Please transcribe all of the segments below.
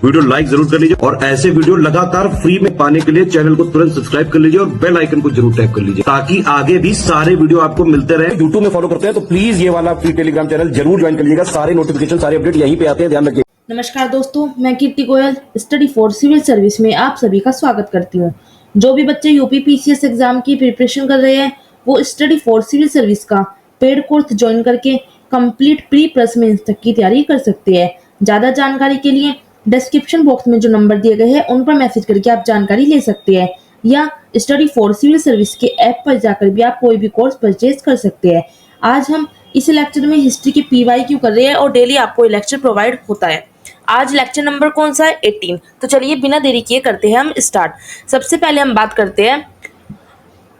Video like जरूर कर लीजिए और ऐसे वीडियो लगातार फ्री में पाने के लिए चैनल को तुरंत सब्सक्राइब कर लीजिए और बेल आइकन को जरूर टैप कर लीजिए ताकि आगे भी सारे वीडियो आपको मिलते रहे। यूट्यूब में फॉलो करते हैं तो प्लीज ये वाला फ्री टेलीग्राम चैनल जरूर ज्वाइन कर लीजिएगा। सारे नोटिफिकेशन सारे अपडेट यहीं पे आते हैं, ध्यान रखिए। नमस्कार दोस्तों, मैं Kirti Goyal study for civil service में आप सभी का स्वागत करती हूँ। जो भी बच्चे यूपी पीसीएस एग्जाम की प्रिपरेशन कर रहे हैं वो स्टडी फॉर सिविल सर्विस का पेड कोर्स ज्वाइन करके कंप्लीट प्री प्लस मेंस तक की तैयारी कर सकते हैं। ज्यादा जानकारी के लिए डिस्क्रिप्शन बॉक्स में जो नंबर दिए गए हैं उन पर मैसेज करके आप जानकारी ले सकते हैं या स्टडी फॉर सिविल सर्विस के ऐप पर जाकर भी आप कोई भी कोर्स परचेज कर सकते हैं। आज हम इस लेक्चर में हिस्ट्री के पीवाईक्यू कर रहे हैं और डेली आपको लेक्चर प्रोवाइड होता है। आज लेक्चर नंबर कौन सा है? 18। तो चलिए बिना देरी किए करते हैं हम स्टार्ट। सबसे पहले हम बात करते हैं,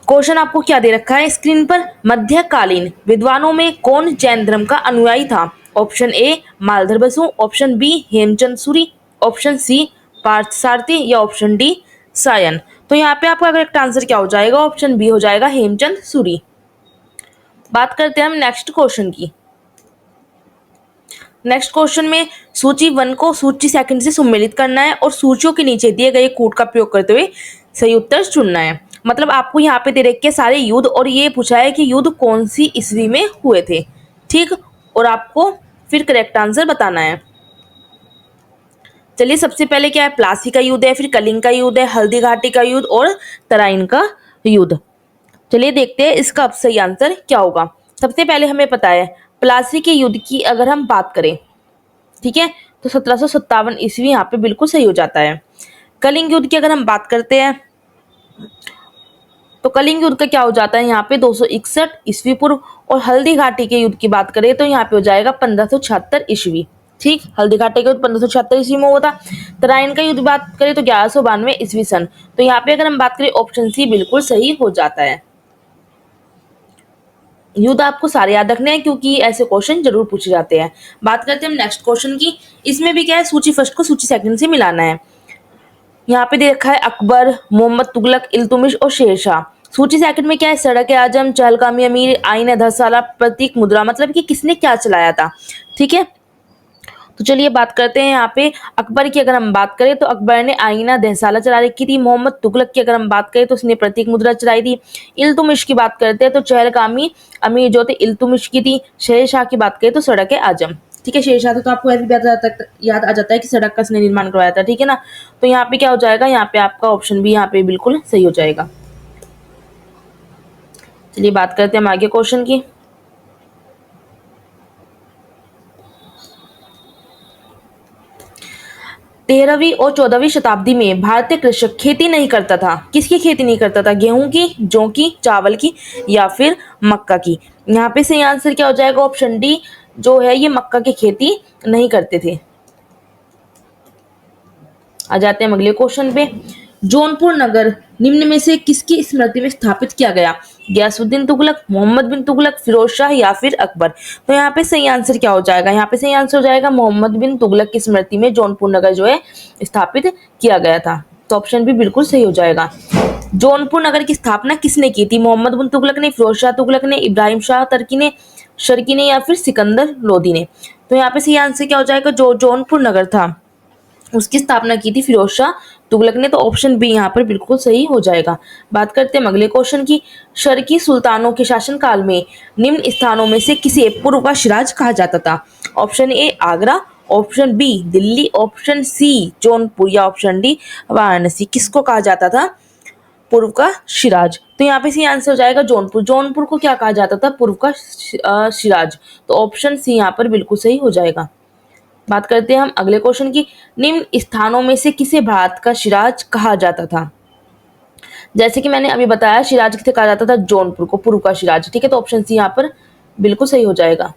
क्वेश्चन आपको क्या दे रखा है स्क्रीन पर। मध्यकालीन विद्वानों में कौन जैन धर्म का अनुयायी था? Option A Maldhar Basu, option B Hemchand Suri, option C Parthasarathi या ऑप्शन डी सायन। तो यहाँ पे आपका करेक्ट आंसर क्या हो जाएगा? ऑप्शन बी हो जाएगा हेमचंद सूरी। बात करते हैं हम नेक्स्ट क्वेश्चन की। नेक्स्ट क्वेश्चन में सूची 1 को सूची 2 से सम्मिलित करना है और सूचियों के नीचे दिए गए कोड का प्रयोग करते हुए सही उत्तर चुनना है। मतलब आपको यहाँ पे दे रखे सारे युद्ध और ये पूछा है कि युद्ध कौन सी ईस्वी में हुए थे, ठीक, और आपको फिर करेक्ट आंसर बताना है। चलिए सबसे पहले क्या है, प्लासी का युद्ध है, फिर कलिंग का युद्ध है, हल्दी घाटी का युद्ध और तराइन का युद्ध। चलिए देखते हैं इसका अब सही आंसर क्या होगा। सबसे पहले हमें पता है प्लासी के युद्ध की अगर हम बात करें, ठीक है, तो 1757 ईस्वी यहाँ पे बिल्कुल सही हो जाता है। कलिंग युद्ध की अगर हम बात करते हैं तो कलिंग युद्ध का क्या हो जाता है यहाँ पे 261 ईस्वी पूर्व, और हल्दी घाटी के युद्ध की बात करें तो यहाँ पे हो जाएगा 1576 ईस्वी, ठीक। हल्दी घाटी का युद्ध 1576 ईस्वी में हुआ था। तराइन का युद्ध बात करें तो 1192 ईस्वी सन। तो यहाँ पे अगर हम बात करें ऑप्शन सी बिल्कुल सही हो जाता है। युद्ध आपको सारे याद रखने हैं क्योंकि ऐसे क्वेश्चन जरूर पूछे जाते हैं। बात करते हैं हम नेक्स्ट क्वेश्चन की। इसमें भी क्या है, सूची फर्स्ट को सूची सेकंड से मिलाना है। यहाँ पे दे रखा है अकबर, मोहम्मद तुगलक, इल्तुमिश और शेरशाह। सूची सेकंड में क्या है, सड़क आजम, चहलकामी अमीर, आईन धरसाला, प्रतीक मुद्रा, मतलब कि किसने क्या चलाया था, ठीक है। तो चलिए बात करते हैं यहाँ पे अकबर की अगर हम बात करें तो अकबर ने आईना दहसाला चला रखी थी। मोहम्मद तुगलक की अगर हम बात करें तो उसने प्रतीक मुद्रा चलाई थी। इल्तुमिश की बात करते हैं तो चहलकामी अमीर जो थे इल्तुमिश की थी। शेरशाह की बात करें तो सड़क आजम, ठीक है। शेरशाह तो आपको ऐसे याद आ जाता है कि सड़क का उसने निर्माण करवाया था, ठीक है ना। तो यहाँ पे क्या हो जाएगा, यहाँ पे आपका ऑप्शन भी यहाँ पे बिल्कुल सही हो जाएगा। चलिए बात करते हैं हम आगे क्वेश्चन की। 13वीं और 14वीं शताब्दी में भारतीय कृषक खेती नहीं करता था। किसकी खेती नहीं करता था? गेहूं की, जौ की, चावल की या फिर मक्का की। यहाँ पे सही आंसर क्या हो जाएगा? ऑप्शन डी जो है ये मक्का की खेती नहीं करते थे। आ जाते हैं हम अगले क्वेश्चन पे। जौनपुर नगर निम्न में से किसकी स्मृति में स्थापित किया गया? गयासुद्दीन तुगलक, मोहम्मद बिन तुगलक, फिरोज शाह या फिर अकबर। तो यहाँ पे सही आंसर क्या हो जाएगा? यहाँ पे सही आंसर हो जाएगा मोहम्मद बिन तुगलक की स्मृति में जौनपुर नगर जो है स्थापित किया गया था। तो ऑप्शन भी बिल्कुल सही हो जाएगा। जौनपुर नगर की स्थापना किसने की थी? मोहम्मद बिन तुगलक ने, फिरोज शाह तुगलक ने, इब्राहिम शाह तर्की ने, शर्की ने या फिर सिकंदर लोदी ने। तो यहाँ पे सही आंसर क्या हो जाएगा? जो जौनपुर नगर था उसकी स्थापना की थी फिरोज शाह तुगलक ने। तो ऑप्शन बी यहाँ पर बिल्कुल सही हो जाएगा। बात करते हैं अगले क्वेश्चन की। शर्की सुल्तानों के शासनकाल में निम्न स्थानों में से किसे पूर्व का शिराज कहा जाता था? Option A Agra, option B Delhi, option C Jaunpur या ऑप्शन डी वाराणसी। किसको कहा जाता था पूर्व का शिराज? तो यहाँ पे सही आंसर हो जाएगा जौनपुर। जौनपुर को क्या कहा जाता था? पूर्व का शिराज। तो ऑप्शन सी यहाँ पर बिल्कुल सही हो जाएगा। बात करते हैं हम अगले क्वेश्चन की। निम्न स्थानों में से किसे भारत का शिराज कहा जाता था? जैसे कि मैंने अभी बताया शिराज किसे कहा जाता था? जौनपुर को पूर्व का शिराज, ठीक है। तो ऑप्शन सी यहाँ पर बिल्कुल सही हो जाएगा।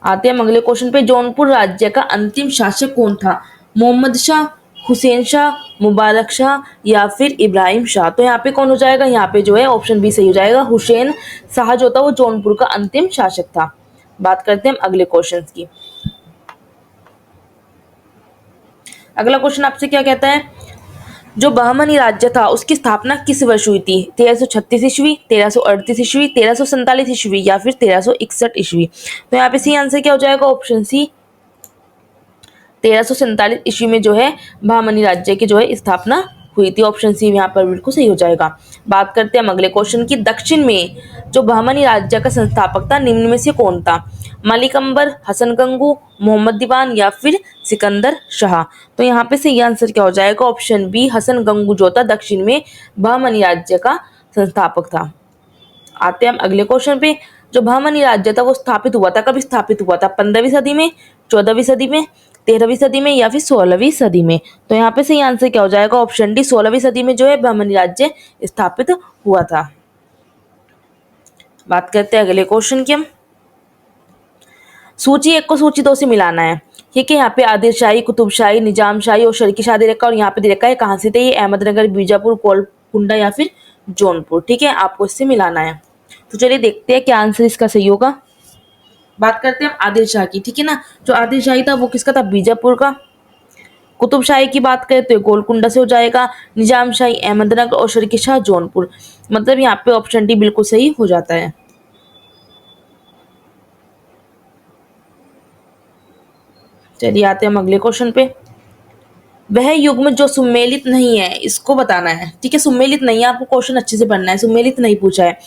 आते हैं हम अगले क्वेश्चन पे। जौनपुर राज्य का अंतिम शासक कौन था? मोहम्मद शाह, हुसैन शाह, मुबारक शाह या फिर इब्राहिम शाह। तो यहाँ पे कौन हो जाएगा? यहाँ पे जो है ऑप्शन बी सही हो जाएगा। हुसैन शाह जो था वो जौनपुर का अंतिम शासक था। बात करते हैं हम अगले क्वेश्चन की। अगला क्वेश्चन आपसे क्या कहता है, जो बहमनी राज्य था उसकी स्थापना किस वर्ष हुई थी? 1336 ईस्वी, 1338 ईस्वी, 1347 ईस्वी या फिर 1361 ईस्वी? तो यहाँ पे सी आंसर क्या हो जाएगा? ऑप्शन सी 1347 ईस्वी में जो है बहमनी राज्य की जो है स्थापना हुई थी। ऑप्शन सी यहाँ पर बिल्कुल सही हो जाएगा। बात करते हैं हम अगले क्वेश्चन की। दक्षिण में जो बहमनी राज्य का संस्थापक था निम्न में से कौन था? मलिक अंबर, हसन गंगू, मोहम्मद दीवान या फिर सिकंदर शाह? तो यहाँ पे सही आंसर क्या हो जाएगा? ऑप्शन बी हसन गंगू जो था दक्षिण में बहमनी राज्य का संस्थापक था। आते हैं हम अगले क्वेश्चन पे। जो बहमनी राज्य था वो स्थापित हुआ था, कब स्थापित हुआ था? 15वीं सदी में, 14वीं सदी में, 13वीं सदी में या फिर 16वीं सदी में? तो यहाँ पे सही आंसर क्या हो जाएगा? ऑप्शन डी 16वीं सदी में जो है बहमनी राज्य स्थापित हुआ था। बात करते हैं अगले क्वेश्चन की हम। सूची 1 को सूची 2 से मिलाना है। ठीक है, यहाँ पे आदिल शाही, कुतुब शाही, निजाम शाही और शर्की शाह दे रखा है और यहाँ पे दे रखा है कहाँ से थे ये? अहमदनगर, बीजापुर, गोलकुंडा या फिर जौनपुर। ठीक है, आपको इससे मिलाना है। तो चलिए देखते हैं क्या आंसर इसका सही होगा। बात करते हैं हम आदिल शाह की। ठीक है ना, जो आदिल शाही था वो किसका था? बीजापुर का। कुतुब शाही की बात करें तो ये गोलकुंडा से हो जाएगा। निजाम शाही अहमदनगर और शर्की शाह जौनपुर। मतलब यहाँ पे ऑप्शन डी बिल्कुल सही हो जाता है। चलिए आते हैं हम अगले क्वेश्चन पे। वह युग्म जो सुमेलित नहीं है इसको बताना है। ठीक है, सुमेलित नहीं है, आपको क्वेश्चन अच्छे से पढ़ना है। सुमेलित नहीं पूछा है।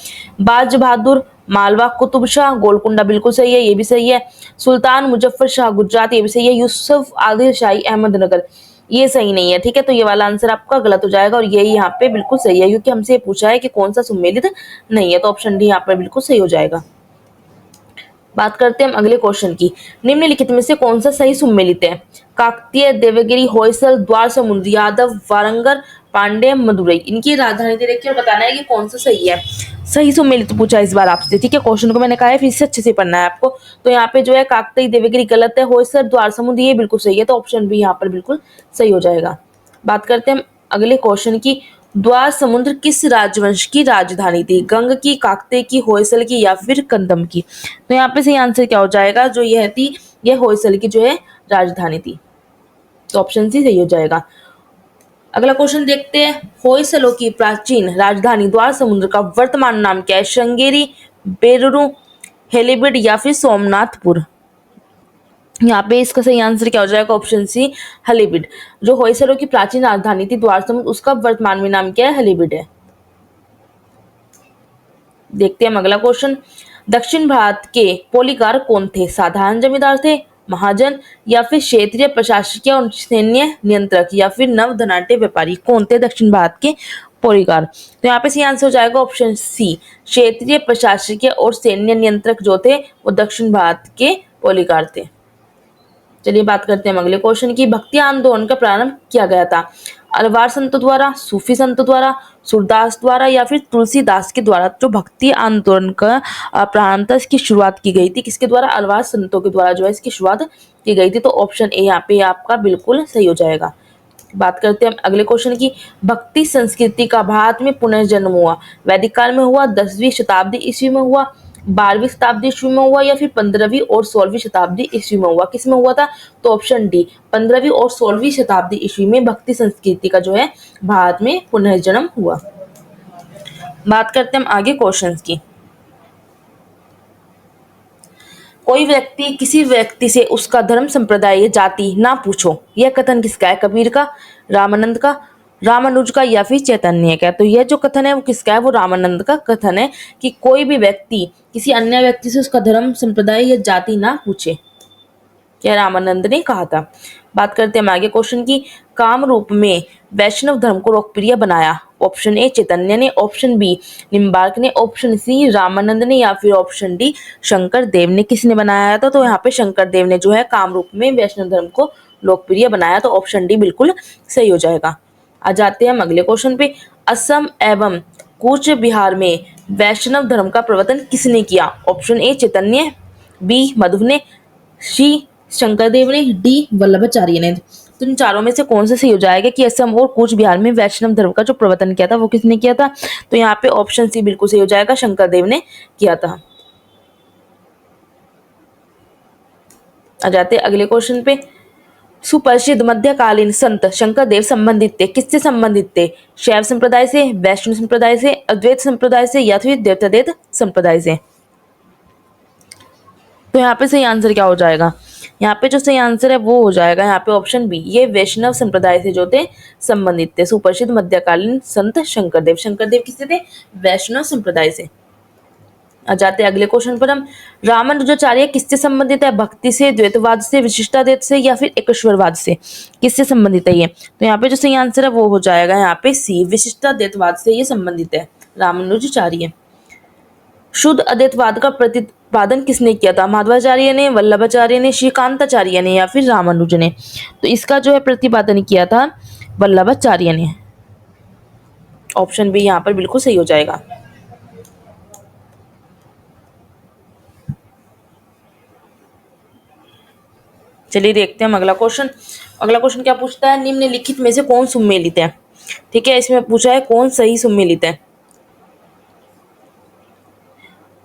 बाज बहादुर, मालवा कुतुब शाह, गोलकुंडा बिल्कुल सही है, ये भी सही है। सुल्तान मुजफ्फर शाह गुजरात, ये भी सही है। यूसुफ आदिल शाही अहमदनगर, ये सही नहीं है। ठीक है, तो ये वाला आंसर आपका गलत हो जाएगा और ये यहाँ पे बिल्कुल सही है क्योंकि हमसे ये पूछा है कि कौन सा सुमेलित नहीं है। तो ऑप्शन डी यहाँ पर बिल्कुल सही हो जाएगा। बात करते हैं हम अगले क्वेश्चन की। निम्नलिखित में से कौन सा सही सुमेलित है? काकतीय, देवगिरी, होयसल, द्वार समुद्र, यादव, वारंगर, पांड्य, मदुरई। इनकी राजधानी दे रखी है और बताना है कि कौन सा सही है। सही सुमेलित पूछा इस बार आपसे। ठीक है, क्वेश्चन को मैंने कहा है फिर से अच्छे से पढ़ना है आपको। तो यहाँ पे जो है काकतीय, देवगिरी गलत है, होयसल, द्वार समुद्र ये बिल्कुल सही है। तो ऑप्शन बी यहाँ पर बिल्कुल सही हो जाएगा। बात करते हैं हम अगले क्वेश्चन की। द्वार समुद्र किस राजवंश की राजधानी थी? गंग की, काकतीय की, होयसल की या फिर कंदम की? तो यहाँ पे सही आंसर क्या हो जाएगा? जो यह थी यह होयसल की जो है राजधानी थी। तो ऑप्शन सी सही हो जाएगा। अगला क्वेश्चन देखते हैं। होयसलों की प्राचीन राजधानी द्वार समुद्र का वर्तमान नाम क्या है? श्रृंगेरी, बेररू, हेलीबिड या फिर सोमनाथपुर? यहाँ पे इसका सही आंसर क्या हो जाएगा? Option C Halebid. जो होयसलों की प्राचीन राजधानी थी द्वार समुद्र उसका वर्तमान में नाम क्या है? हलीबिड है। देखते हैं हम अगला क्वेश्चन। दक्षिण भारत के पोलिकार कौन थे? साधारण जमींदार थे, महाजन या फिर क्षेत्रीय प्रशासकीय और सैन्य नियंत्रक या फिर नव धनाढ्य व्यापारी? कौन थे दक्षिण भारत के पोलिकार? तो यहाँ पे सही आंसर हो जाएगा ऑप्शन सी क्षेत्रीय प्रशासकीय और सैन्य नियंत्रक जो थे वो दक्षिण भारत के पोलिकार थे। चलिए बात करते हैं हम अगले क्वेश्चन की। भक्ति आंदोलन का प्रारंभ किया गया था अलवार संतों द्वारा, सूफी संतों द्वारा, सूरदास द्वारा या फिर तुलसीदास के द्वारा? जो भक्ति आंदोलन का प्रारंभ था इसकी शुरुआत की गई थी किसके द्वारा? अलवार संतों के द्वारा जो है इसकी शुरुआत की गई थी। तो ऑप्शन ए यहाँ पे आपका बिल्कुल सही हो जाएगा। बात करते हैं हम अगले क्वेश्चन की। भक्ति संस्कृति का भारत में पुनर्जन्म हुआ वैदिक काल में हुआ, 10वीं शताब्दी ईस्वी में हुआ, 12वीं शताब्दी ईस्वी में हुआ या फिर 15वीं और 16वीं शताब्दी ईस्वी में हुआ? किस में हुआ था? तो ऑप्शन डी 15वीं और 16वीं शताब्दी ईस्वी में भक्ति संस्कृति का जो है भारत में पुनर्जन्म हुआ। बात करते हैं हम आगे क्वेश्चंस की। कोई व्यक्ति किसी व्यक्ति से उसका धर्म, संप्रदाय या जाति ना पूछो, यह कथन किसका है? कबीर का, रामानंद का, रामानुज का या फिर चैतन्य का? तो यह जो कथन है वो किसका है? वो रामानंद का कथन है कि कोई भी व्यक्ति किसी अन्य व्यक्ति से उसका धर्म, संप्रदाय या जाति ना पूछे। क्या रामानंद ने कहा था। बात करते हैं हम आगे क्वेश्चन की। काम रूप में वैष्णव धर्म को लोकप्रिय बनाया? ऑप्शन ए चैतन्य ने, ऑप्शन बी निम्बार्क ने, ऑप्शन सी रामानंद ने या फिर ऑप्शन डी शंकर देव ने? किसने बनाया था? तो यहाँ पे शंकर देव ने जो है काम रूप में वैष्णव धर्म को लोकप्रिय बनाया। तो ऑप्शन डी बिल्कुल सही हो जाएगा। आ जाते हैं हम अगले क्वेश्चन पे। असम एवं कूच बिहार में वैष्णव धर्म का प्रवर्तन किसने किया? ऑप्शन ए चैतन्य, बी मधु ने, सी शंकरदेव ने, डी वल्लभाचार्य ने? तो इन चारों में से कौन सा सही हो जाएगा कि असम और कूच बिहार में वैष्णव धर्म का जो प्रवर्तन किया था वो किसने किया था? तो यहाँ पे ऑप्शन सी बिल्कुल सही हो जाएगा, शंकरदेव ने किया था। आ जाते अगले क्वेश्चन पे। सुप्रसिद्ध मध्यकालीन संत शंकरदेव संबंधित थे, किससे संबंधित थे? शैव संप्रदाय से, वैष्णव संप्रदाय से, अद्वैत संप्रदाय से या फिर देवतादेव संप्रदाय से? तो यहाँ पे सही आंसर क्या हो जाएगा? यहाँ पे जो सही आंसर है वो हो जाएगा यहाँ पे ऑप्शन बी, ये वैष्णव संप्रदाय से जो थे संबंधित थे। सुप्रसिद्ध मध्यकालीन संत शंकरदेव, शंकरदेव किससे थे? वैष्णव संप्रदाय से। आ जाते हैं अगले क्वेश्चन पर हम। रामानुजाचार्य किससे संबंधित है? भक्ति से, द्वैतवाद से, विशिष्टाद्वैत से या फिर एकेश्वरवाद से? किससे संबंधित है ये? तो यहाँ पे जो सही आंसर है वो हो जाएगा यहाँ पे सी, विशिष्टाद्वैतवाद से ये संबंधित है रामानुजाचार्य। शुद्ध अद्वैतवाद का प्रतिपादन किसने किया था? माधवाचार्य ने, वल्लभाचार्य ने, श्रीकांताचार्य ने या फिर रामानुज ने? तो इसका जो है प्रतिपादन किया था वल्लभाचार्य ने। ऑप्शन बी यहाँ पर बिल्कुल सही हो जाएगा। चलिए देखते हैं हम अगला क्वेश्चन। अगला क्वेश्चन क्या पूछता है? निम्नलिखित में से कौन सुमेलित है? ठीक है, इसमें पूछा है कौन सही सुमेलित है।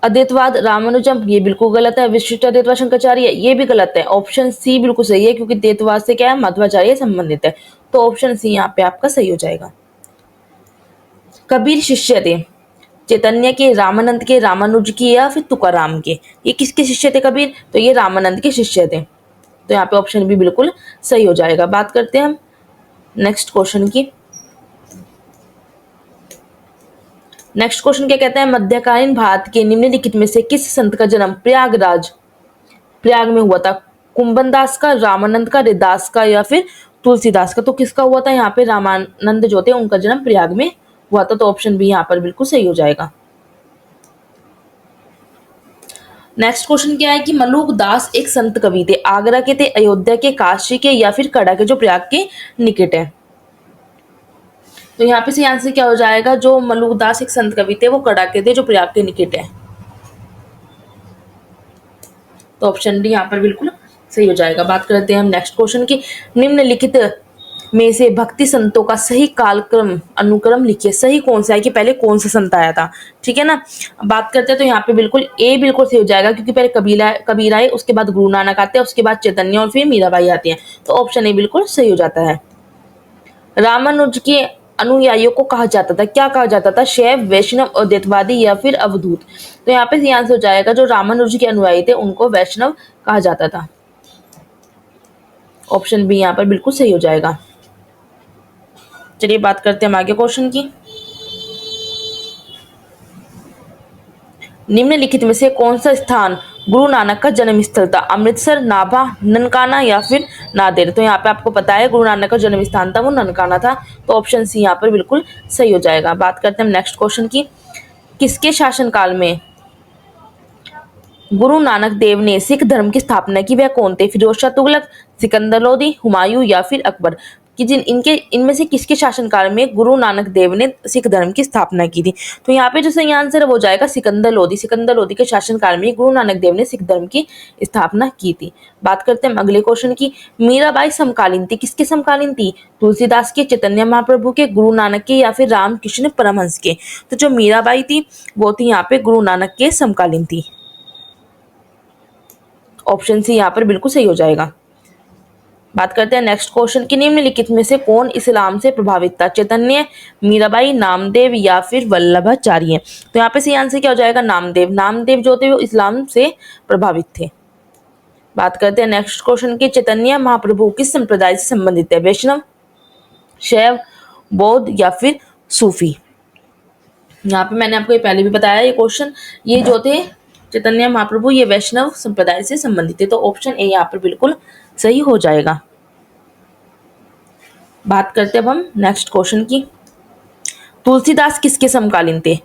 अद्वैतवाद रामानुजम, ये बिल्कुल गलत है। विशिष्ट अद्वैतवाद शंकराचार्य, ये भी गलत है। ऑप्शन सी बिल्कुल सही है, क्योंकि द्वैतवाद से क्या है? माधवाचार्य संबंधित है। तो ऑप्शन सी यहाँ पे आपका सही हो जाएगा। कबीर शिष्य थे चैतन्य के, रामानंद के, रामानुज के या फिर तुकाराम के? ये किसके शिष्य थे कबीर? तो ये रामानंद के शिष्य थे। तो यहाँ पे ऑप्शन भी बिल्कुल सही हो जाएगा। बात करते हैं हम नेक्स्ट क्वेश्चन की। नेक्स्ट क्वेश्चन क्या कहता है? मध्यकालीन भारत के निम्नलिखित में से किस संत का जन्म प्रयाग में हुआ था? कुंभन दास का, रामानंद का, रैदास का या फिर तुलसीदास का? तो किसका हुआ था? यहाँ पे रामानंद जो थे उनका जन्म प्रयाग में हुआ था। तो ऑप्शन बी यहाँ पर बिल्कुल सही हो जाएगा। नेक्स्ट क्वेश्चन क्या है कि मलूक दास एक संत कवि थे, आगरा के थे, अयोध्या के, काशी के या फिर कड़ा के, जो प्रयाग के निकट है? तो यहाँ पे सही आंसर क्या हो जाएगा? जो मलूक दास एक संत कवि थे वो कड़ा के थे, जो प्रयाग के निकट है। तो ऑप्शन डी यहाँ पर बिल्कुल सही हो जाएगा। बात करते हैं हम नेक्स्ट क्वेश्चन की। निम्नलिखित में से भक्ति संतों का सही कालक्रम अनुक्रम लिखिए। सही कौन सा है कि पहले कौन सा संत आया था? ठीक है ना। बात करते हैं तो यहाँ पे बिल्कुल ए बिल्कुल सही हो जाएगा, क्योंकि पहले कबीर आए, उसके बाद गुरु नानक आते हैं, उसके बाद चैतन्य और फिर मीराबाई आती है। तो ऑप्शन ए बिल्कुल सही हो जाता है। रामानुज के अनुयायियों को कहा जाता था, क्या कहा जाता था? शैव, वैष्णव, अद्वैतवादी या फिर अवधूत? तो यहाँ पे सही आंसर हो जाएगा, जो रामानुज के अनुयायी थे उनको वैष्णव कहा जाता था। ऑप्शन बी यहाँ पर बिल्कुल सही हो जाएगा। चलिए बात करते हैं हम आगे क्वेश्चन की। निम्नलिखित में से कौन सा स्थान गुरु नानक का जन्म स्थल था? अमृतसर, नाभा, ननकाना या फिर नादेर? तो यहाँ पे आपको पता है गुरु नानक का जन्म स्थान था वो ननकाना था। तो ऑप्शन सी यहाँ पर बिल्कुल सही हो जाएगा। बात करते हैं हम नेक्स्ट क्वेश्चन की। किसके शासनकाल में गुरु नानक देव ने सिख धर्म की स्थापना की? वह कौन थे? फिरोज शाह तुगलक, सिकंदर लोदी, हुमायूं या फिर अकबर? कि इनमें से किसके शासनकाल में गुरु नानक देव ने सिख धर्म की स्थापना की थी? तो यहाँ पे जो सही आंसर है वो जाएगा सिकंदर लोदी। सिकंदर लोदी के शासनकाल में गुरु नानक देव ने सिख धर्म की स्थापना की थी। बात करते हैं हम अगले क्वेश्चन की। मीराबाई समकालीन थी, किसके समकालीन थी? तुलसीदास के, चैतन्य महाप्रभु के, गुरु नानक के या फिर रामकृष्ण परमहंस के? तो जो मीराबाई थी वो थी यहाँ पे गुरु नानक के समकालीन थी। ऑप्शन सी यहाँ पर बिल्कुल सही हो जाएगा। बात करते हैं नेक्स्ट क्वेश्चन की। निम्नलिखित में से कौन इस्लाम से प्रभावित था? चैतन्य, मीराबाई, नामदेव या फिर वल्लभाचार्य? तो यहाँ पे सही आंसर क्या हो जाएगा? नामदेव। नामदेव जो थे वो इस्लाम से प्रभावित थे। बात करते हैं नेक्स्ट क्वेश्चन की। चैतन्य महाप्रभु किस संप्रदाय से संबंधित है? वैष्णव, शैव, बौद्ध या फिर सूफी? यहाँ पे मैंने आपको ये पहले भी बताया ये क्वेश्चन, ये जो थे चैतन्य महाप्रभु ये वैष्णव संप्रदाय से संबंधित है। तो ऑप्शन ए यहाँ पर बिल्कुल सही हो जाएगा। बात करते हैं अब हम नेक्स्ट क्वेश्चन की। तुलसीदास किसके समकालीन थे?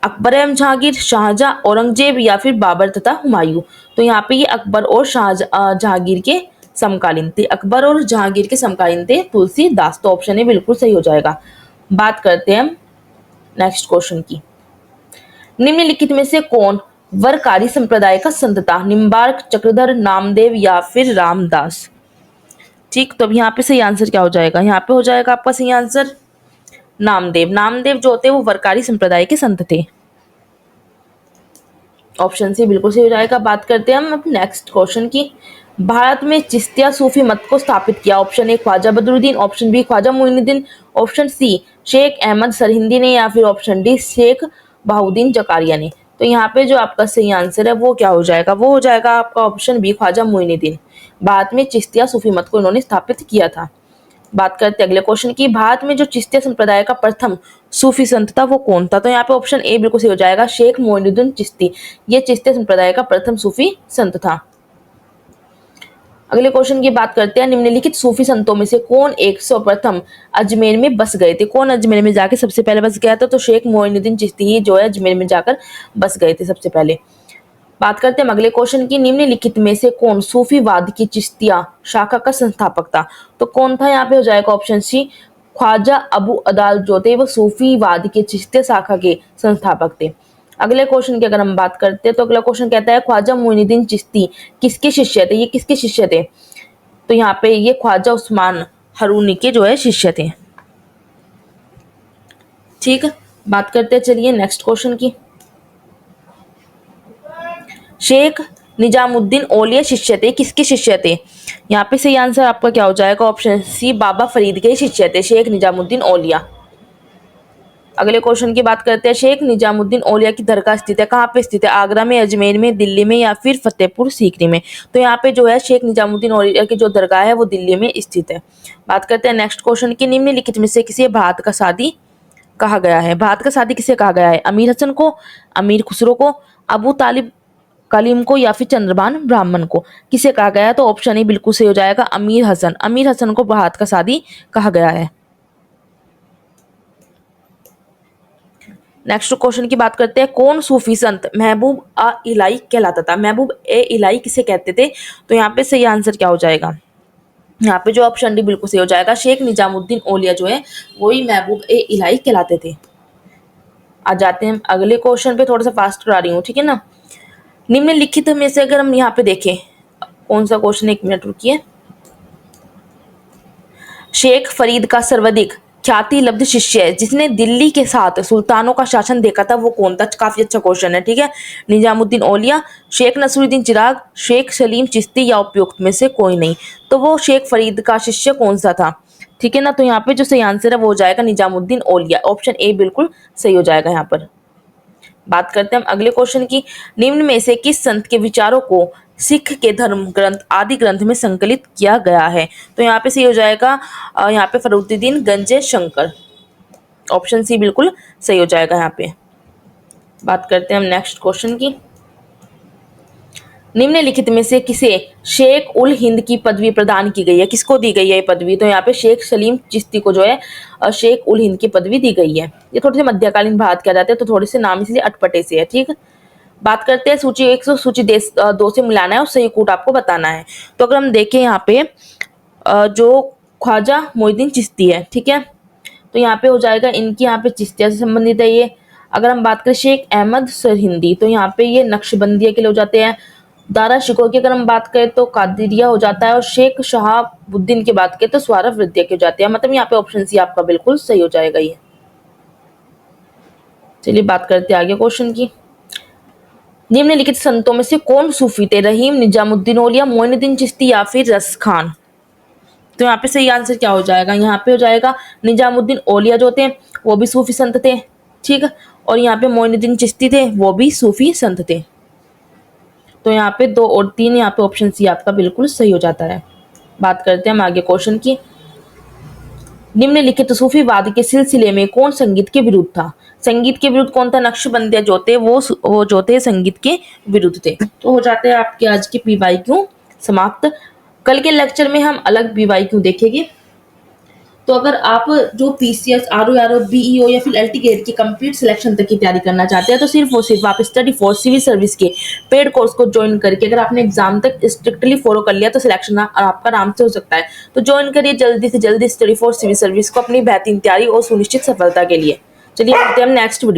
अकबर एवं जहांगीर, शाहजहां, औरंगजेब या फिर बाबर तथा हुमायूं? तो यहाँ पे ये अकबर और जहांगीर के समकालीन थे। अकबर और जहांगीर के समकालीन थे तुलसीदास। तो ऑप्शन ए बिल्कुल सही हो जाएगा। बात करते हैं हम नेक्स्ट क्वेश्चन की। निम्नलिखित में से कौन वरकारी संप्रदाय का संत था? निम्बार्क, चक्रधर, नामदेव या फिर रामदास? ठीक, तो अब यहाँ पे सही आंसर क्या हो जाएगा? यहाँ पे हो जाएगा आपका सही आंसर नामदेव। नामदेव जो थे वो वरकारी संप्रदाय के संत थे। ऑप्शन सी बिल्कुल सही हो जाएगा। बात करते हैं हम अब नेक्स्ट क्वेश्चन की। भारत में चिश्तिया सूफी मत को स्थापित किया? Option A Khwaja Badruddin, option B Khwaja Moinuddin, option C Sheikh Ahmad Sirhindi ने, या फिर ऑप्शन डी शेख बहाउद्दीन जकारिया ने। तो यहाँ पे जो आपका सही आंसर है वो क्या हो जाएगा? वो हो जाएगा आपका ऑप्शन बी ख्वाजा मोइनुद्दीन। भारत में चिश्तिया सूफी मत को इन्होंने स्थापित किया था। बात करते हैं अगले क्वेश्चन की। भारत में जो चिश्तिया संप्रदाय का प्रथम सूफी संत था वो कौन था? तो यहाँ पे ऑप्शन ए बिल्कुल सही हो जाएगा, शेख मोइनुद्दीन चिश्ती। ये चिश्तिया संप्रदाय का प्रथम सूफी संत था। अगले क्वेश्चन की बात करते हैं। निम्नलिखित सूफी संतों में से कौन एक सर्वप्रथम अजमेर में बस गए थे? कौन अजमेर में जाके सबसे पहले बस गया था? तो शेख मोइनुद्दीन चिश्ती ही जो है अजमेर में जाकर बस गए थे सबसे पहले। बात करते हैं अगले क्वेश्चन की। निम्नलिखित में से कौन सूफीवाद की चिश्तिया शाखा का संस्थापक था? तो कौन था? यहाँ पे हो जाएगा ऑप्शन सी ख्वाजा अबू अदाल जो थे वो सूफीवाद के चिश्तिया शाखा के संस्थापक थे। अगले क्वेश्चन की अगर हम बात करते हैं तो अगला क्वेश्चन कहता है ख्वाजा मोइनुद्दीन चिश्ती किसके शिष्य थे? ये किसके शिष्य थे? तो यहाँ पे ये ख्वाजा उस्मान हरूनी के जो है शिष्य थे। ठीक, बात करते हैं चलिए नेक्स्ट क्वेश्चन की। शेख निजामुद्दीन औलिया शिष्य थे, किसके शिष्य थे? यहाँ पे सही आंसर आपका क्या हो जाएगा? ऑप्शन सी बाबा फरीद के शिष्य थे शेख निजामुद्दीन औलिया। अगले क्वेश्चन की बात करते हैं। शेख निजामुद्दीन औलिया की दरगाह स्थित है कहाँ पे स्थित है? आगरा में, अजमेर में, दिल्ली में, या फिर फतेहपुर सीकरी में? तो यहाँ पे जो है शेख निजामुद्दीन औलिया की जो दरगाह है वो दिल्ली में स्थित है। बात करते हैं नेक्स्ट क्वेश्चन की। निम्नलिखित में से किसे भारत का सादी कहा गया है? भारत का सादी किसे कहा गया है? अमीर हसन को, अमीर खुसरो को, अबू तालिब कलीम को, या फिर चंद्रभान ब्राह्मण को? किसे कहा गया है? तो ऑप्शन ए बिल्कुल सही हो जाएगा, अमीर हसन। अमीर हसन को भारत का सादी कहा गया है। नेक्स्ट क्वेश्चन की बात करते हैं। कौन सूफी संत महबूब आ इलाही कहलाता था? महबूब ए इलाही किसे कहते थे? तो यहाँ पे सही आंसर क्या हो जाएगा? यहाँ पे जो ऑप्शन डी बिल्कुल सही हो जाएगा, शेख निजामुद्दीन औलिया जो है वही महबूब ए इलाही कहलाते थे। आ जाते हैं अगले क्वेश्चन पे, थोड़ा सा फास्ट करा रही हूँ, ठीक है ना। निम्नलिखित में से अगर हम यहाँ पे देखें कौन सा क्वेश्चन, एक मिनट रुकिए। शेख फरीद का सर्वाधिक ख्याति लब्ध शिष्य जिसने दिल्ली के साथ सुल्तानों का शासन देखा था वो कौन था? काफी अच्छा क्वेश्चन है, ठीक है। निजामुद्दीन औलिया, शेख नसरुद्दीन चिराग, शेख सलीम चिश्ती, या उपयुक्त में से कोई नहीं? तो वो शेख फरीद का शिष्य कौन सा था? ठीक है ना। तो यहाँ पे जो सही आंसर है वो हो जाएगा निजामुद्दीन औलिया। ऑप्शन ए बिल्कुल सही हो जाएगा यहाँ पर। बात करते हैं हम अगले क्वेश्चन की। निम्न में से किस संत के विचारों को सिख के धर्म ग्रंथ आदि ग्रंथ में संकलित किया गया है? तो यहाँ पे सही हो जाएगा यहाँ पे फरुद्दीन गंजे शंकर। ऑप्शन सी बिल्कुल सही हो जाएगा यहाँ पे। बात करते हैं हम नेक्स्ट क्वेश्चन की। निम्नलिखित में से किसे शेख उल हिंद की पदवी प्रदान की गई है? किसको दी गई है ये पदवी? तो यहाँ पे शेख सलीम चिश्ती को जो है शेख उल हिंद की पदवी दी गई है। ये थोड़े से मध्यकालीन भारत कहा जाते हैं तो थोड़े से नाम इसलिए अटपटे से है, ठीक। बात करते हैं सूची 1 से सूची 2 से मिलाना है और सही कूट आपको बताना है। तो अगर हम देखें यहाँ पे जो ख्वाजा मोइनुद्दीन चिश्ती है, ठीक है, तो यहाँ पे हो जाएगा इनकी यहाँ पे चिश्तिया से संबंधित है ये। अगर हम बात करें शेख अहमद सरहिंदी तो यहाँ पे ये नक्शबंदिया के लिए हो जाते हैं। दारा शिकोह की अगर हम बात करें तो कादिरिया हो जाता है, और शेख शहाबुद्दीन की बात करें तो स्वारफवृत्तिया की हो जाती है। मतलब यहाँ पे ऑप्शन सी आपका बिल्कुल सही हो जाएगा ये। चलिए बात करते हैं आगे क्वेश्चन की। निम्नलिखित संतों में से कौन सूफी थे? रहीम, निजामुद्दीन औलिया, मोइनुद्दीन चिश्ती, या फिर रस खान? तो यहाँ पे सही आंसर क्या हो जाएगा? यहाँ पे हो जाएगा निजामुद्दीन औलिया जो थे वो भी सूफी संत थे, ठीक, और यहाँ पे मोइनुद्दीन चिश्ती थे वो भी सूफी संत थे। तो यहाँ पे 2 और 3 यहाँ पे ऑप्शन सी आपका बिल्कुल सही हो जाता है। बात करते हैं हम आगे क्वेश्चन की। निम्नलिखित सूफीवाद के सिलसिले में कौन संगीत के विरुद्ध था? संगीत के विरुद्ध कौन था? नक्शबंदिया जो थे वो जो थे संगीत के विरुद्ध थे। तो हो जाते हैं आपके आज के PYQ समाप्त। कल के लेक्चर में हम अलग PYQ देखेंगे। तो अगर आप जो PCS, RO, BEO या फिर LT ग्रेड की कंप्लीट सिलेक्शन तक की तैयारी करना चाहते हैं तो सिर्फ और सिर्फ आप स्टडी फॉर सिविल सर्विस के पेड कोर्स को ज्वाइन करके अगर आपने एग्जाम तक स्ट्रिक्टली फॉलो कर लिया तो सिलेक्शन आपका आराम से हो सकता है। तो ज्वाइन करिए जल्दी से जल्दी स्टडी फॉर सिविल सर्विस को अपनी बेहतरीन तैयारी और सुनिश्चित सफलता के लिए। चलिए मिलते हैं हम नेक्स्ट वीडियो।